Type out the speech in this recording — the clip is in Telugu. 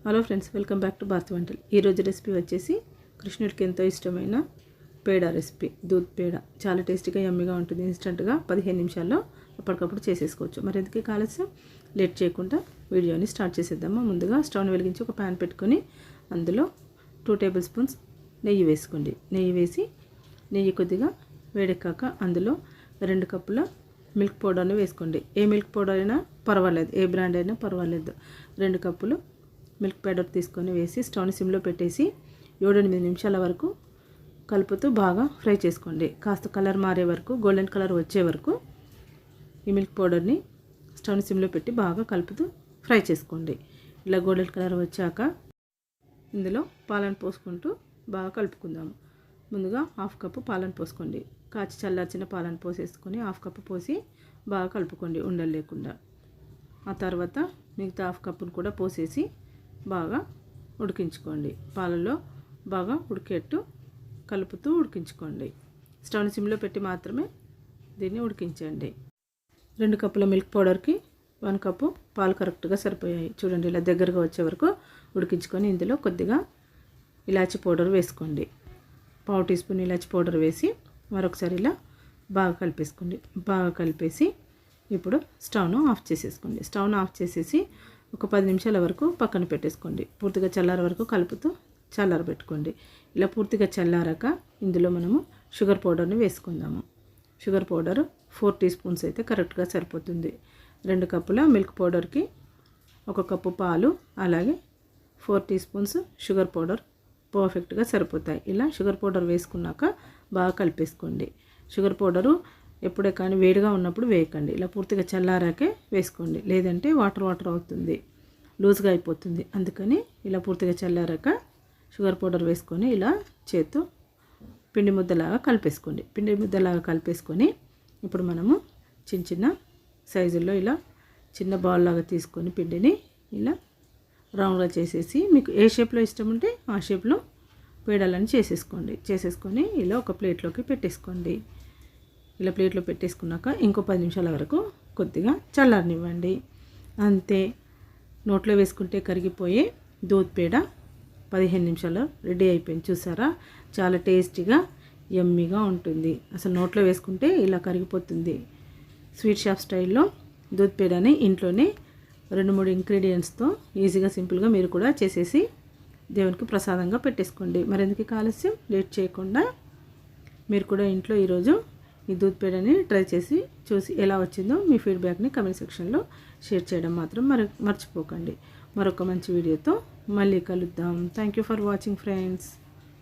Hello friends, welcome back to Bharathi వంటలు. ఈరోజు రెసిపీ వచ్చేసి కృష్ణుడికి ఎంతో ఇష్టమైన పేడా రెసిపీ, దూద్ పేడా. చాలా టేస్టీగా యమ్మీగా ఉంటుంది. ఇన్స్టెంట్గా 15 నిమిషాల్లో అప్పటికప్పుడు చేసేసుకోవచ్చు. మరి ఎందుకు ఆలస్యం, లేట్ చేయకుండా వీడియోని స్టార్ట్ చేసేద్దాము. ముందుగా స్టవ్ని వెలిగించి ఒక ప్యాన్ పెట్టుకొని అందులో 2 టేబుల్ స్పూన్స్ నెయ్యి వేసుకోండి. నెయ్యి వేసి నెయ్యి కొద్దిగా వేడెక్కాక అందులో 2 కప్పుల మిల్క్ పౌడర్ని వేసుకోండి. ఏ మిల్క్ పౌడర్ అయినా పర్వాలేదు, ఏ బ్రాండ్ అయినా పర్వాలేదు. 2 కప్పులు మిల్క్ పౌడర్ తీసుకొని వేసి స్టవ్ని సిమ్లో పెట్టేసి 7-8 నిమిషాల వరకు కలుపుతూ బాగా ఫ్రై చేసుకోండి. కాస్త కలర్ మారే వరకు, గోల్డెన్ కలర్ వచ్చే వరకు ఈ మిల్క్ పౌడర్ని స్టవ్ని సిమ్లో పెట్టి బాగా కలుపుతూ ఫ్రై చేసుకోండి. ఇలా గోల్డెన్ కలర్ వచ్చాక ఇందులో పాలను పోసుకుంటూ బాగా కలుపుకుందాము. ముందుగా 1/2 కప్పు పాలను పోసుకోండి. కాచి చల్లార్చిన పాలను పోసేసుకొని 1/2 కప్పు పోసి బాగా కలుపుకోండి ఉండలు లేకుండా. ఆ తర్వాత మిగతా 1/2 కప్పును కూడా పోసేసి బాగా ఉడికించుకోండి. పాలలో బాగా ఉడికేట్టు కలుపుతూ ఉడికించుకోండి. స్టవ్ని సిమ్లో పెట్టి మాత్రమే దీన్ని ఉడికించండి. 2 కప్పుల మిల్క్ పౌడర్కి 1 కప్పు పాలు కరెక్ట్గా సరిపోయాయి. చూడండి, ఇలా దగ్గరగా వచ్చే వరకు ఉడికించుకొని ఇందులో కొద్దిగా ఇలాచీ పౌడర్ వేసుకోండి. 1/2 టీ స్పూన్ ఇలాచీ పౌడర్ వేసి మరొకసారి ఇలా బాగా కలిపేసుకోండి. బాగా కలిపేసి ఇప్పుడు స్టవ్ను ఆఫ్ చేసేసుకోండి. స్టవ్ను ఆఫ్ చేసేసి ఒక 10 నిమిషాల వరకు పక్కన పెట్టేసుకోండి. పూర్తిగా చల్లార వరకు కలుపుతూ చల్లారబెట్టుకోండి. ఇలా పూర్తిగా చల్లారాక ఇందులో మనము షుగర్ పౌడర్ని వేసుకుందాము. షుగర్ పౌడర్ 4 టీ స్పూన్స్ అయితే కరెక్ట్గా సరిపోతుంది. 2 కప్పుల మిల్క్ పౌడర్కి 1 కప్పు పాలు, అలాగే 4 టీ స్పూన్స్ షుగర్ పౌడర్ పర్ఫెక్ట్గా సరిపోతాయి. ఇలా షుగర్ పౌడర్ వేసుకున్నాక బాగా కలిపేసుకోండి. షుగర్ పౌడరు ఎప్పుడే కానీ వేడిగా ఉన్నప్పుడు వేయకండి. ఇలా పూర్తిగా చల్లారాకే వేసుకోండి, లేదంటే వాటర్ అవుతుంది, లూజ్గా అయిపోతుంది. అందుకని ఇలా పూర్తిగా చల్లారాక షుగర్ పౌడర్ వేసుకొని ఇలా చేత్తో పిండి ముద్దలాగా కలిపేసుకోండి. పిండి ముద్దలాగా కలిపేసుకొని ఇప్పుడు మనము చిన్న చిన్న సైజుల్లో ఇలా చిన్న బౌల్ లాగా తీసుకొని పిండిని ఇలా రౌండ్గా చేసేసి మీకు ఏ షేప్లో ఇష్టం ఉంటే ఆ షేప్లో పేడాలని చేసేసుకొని ఇలా ఒక ప్లేట్లోకి పెట్టేసుకోండి. ఇలా ప్లేట్లో పెట్టేసుకున్నాక ఇంకో 10 నిమిషాల వరకు కొద్దిగా చల్లారనివ్వండి. అంతే, నోట్లో వేసుకుంటే కరిగిపోయే దూద్ పేడ 15 నిమిషాల్లో రెడీ అయిపోయింది. చూసారా, చాలా టేస్టీగా యమ్మీగా ఉంటుంది. అసలు నోట్లో వేసుకుంటే ఇలా కరిగిపోతుంది. స్వీట్ షాప్ స్టైల్లో దూద్ పేడని ఇంట్లోనే 2-3 ఇంగ్రీడియంట్స్తో ఈజీగా సింపుల్గా మీరు కూడా చేసేసి దేవునికి ప్రసాదంగా పెట్టేసుకోండి. మరెందుకు ఆలస్యం, లేట్ చేయకుండా మీరు కూడా ఇంట్లో ఈరోజు ఈ దూద్ పేడని ట్రై చేసి చూసి ఎలా వచ్చిందో మీ ఫీడ్బ్యాక్ని కమెంట్ సెక్షన్లో షేర్ చేయడం మాత్రం మర్చిపోకండి. మరొక మంచి వీడియోతో మళ్ళీ కలుద్దాం. Thank you for watching friends.